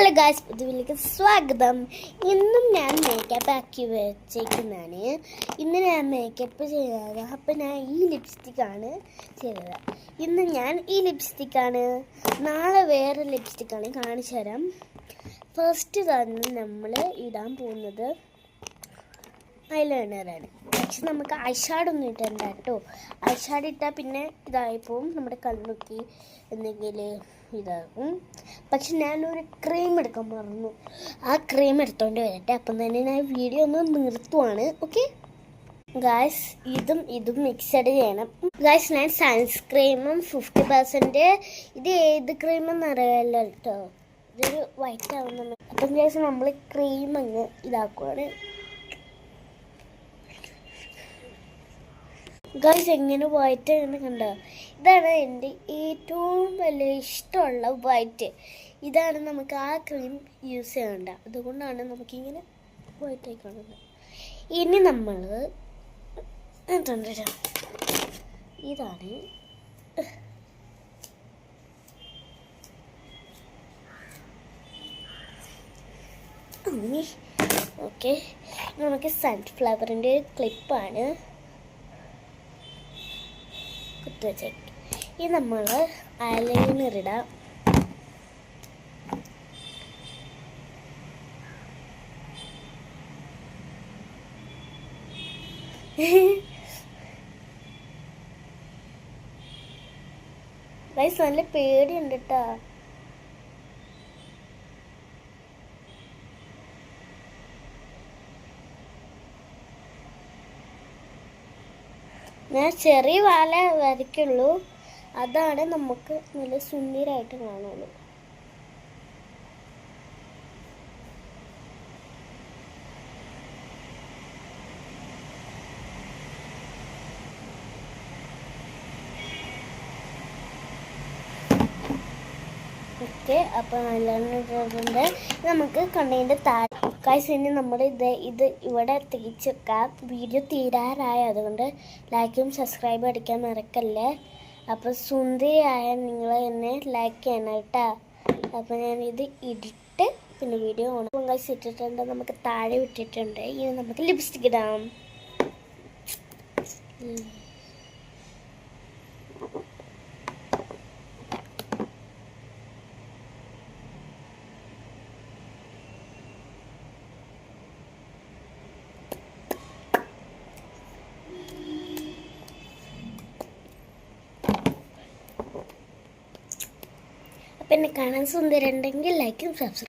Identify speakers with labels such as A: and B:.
A: Hello guys, പുതിയതിലേക്ക് സ്വാഗതം. ഇന്നും ഞാൻ മേക്കപ്പ് ആക്കി വെച്ചേക്കുന്നതാണ്. ഇന്ന് ഞാൻ മേക്കപ്പ് ചെയ്തത്. അപ്പം ഞാൻ ഈ ലിപ്സ്റ്റിക്കാണ് ചെയ്തത്. ഇന്ന് ഞാൻ ഈ ലിപ്സ്റ്റിക്കാണ്, നാളെ വേറെ ലിപ്സ്റ്റിക്കാണ്. കാണിച്ചു തരാം. ഫസ്റ്റ് തന്നെ നമ്മൾ ഇടാൻ പോകുന്നത് ഐലൈനറാണ്. പക്ഷെ നമുക്ക് ഐഷാഡൊന്നും ഇട്ടണ്ട കേട്ടോ. ഐഷാഡ് ഇട്ടാൽ പിന്നെ ഇതായിപ്പോവും, നമ്മുടെ കണ്ണൊക്കെ എന്തെങ്കിലും ഇതാകും. പക്ഷെ ഞാനൊരു ക്രീം എടുക്കാൻ മറന്നു. ആ ക്രീം എടുത്തോണ്ട് വരട്ടെ. അപ്പം തന്നെ ഞാൻ വീഡിയോ ഒന്ന് നിർത്തുവാണ്. ഓക്കെ ഗായ്സ്, ഇതും മിക്സഡ് ചെയ്യണം. ഗായ്സ്, ഞാൻ സൺസ്ക്രീമും 50% ഇത് ഏത് ക്രീമെന്ന് അറിയാമല്ലോ കേട്ടോ. ഇതൊരു വൈറ്റ് ആവുന്ന. അപ്പം ഗായ്സ്, നമ്മൾ ക്രീം അങ്ങ് ഇതാക്കുവാണ്. ഗായ്സ്, എങ്ങനെ വൈറ്റ് എന്ന് കണ്ടോ? ഇതാണ് എൻ്റെ ഏറ്റവും വലിയ ഇഷ്ടമുള്ള വൈറ്റ്. ഇതാണ് നമുക്ക് ആ ക്രീം യൂസ് ചെയ്യേണ്ട. അതുകൊണ്ടാണ് നമുക്കിങ്ങനെ വൈറ്റ് ആയി കാണുന്നത്. ഇനി നമ്മൾ ഇതാണ് ഓക്കെ. നമുക്ക് സൺഫ്ലവറിൻ്റെ ക്ലിപ്പാണ് കുത്തുവച്ചേക്ക്. ഇത് നമ്മൾ ഐലൈനർ ഇടാം. ഗൈസ്, നല്ല പേടിയുണ്ട് കേട്ടോ. ഞാൻ ചെറിയ വാല വരയ്ക്കുള്ളൂ. അതാണ് നമുക്ക് നല്ല സുന്ദരമായിട്ട് കാണുള്ളൂ. ഓക്കെ, അപ്പോൾ നല്ലോണം നമുക്ക് കണ്ടതിൻ്റെ താഴെ ഗൈസ്, ഇനി നമ്മൾ ഇത് ഇവിടെ തിരിച്ച് വെക്കാം. വീഡിയോ തീരാറായി. അതുകൊണ്ട് ലൈക്കും സബ്സ്ക്രൈബും അടിക്കാൻ മറക്കല്ലേ. അപ്പോൾ സുന്ദരിയായ നിങ്ങൾ എന്നെ ലൈക്ക് ചെയ്യണം കേട്ടോ. അപ്പോൾ ഞാനിത് ഇട്ടിട്ട് പിന്നെ വീഡിയോ ഓൺ ഗൈസ് ഇട്ടിട്ടുണ്ട്. നമുക്ക് താഴെ വിട്ടിട്ടുണ്ട്. ഇനി നമുക്ക് ലിപ്സ്റ്റിക് ഇടാം. പിന്നെ കാണാൻ സുന്ദരം ഉണ്ടെങ്കിൽ ലൈക്കും സബ്സ്ക്രൈബ്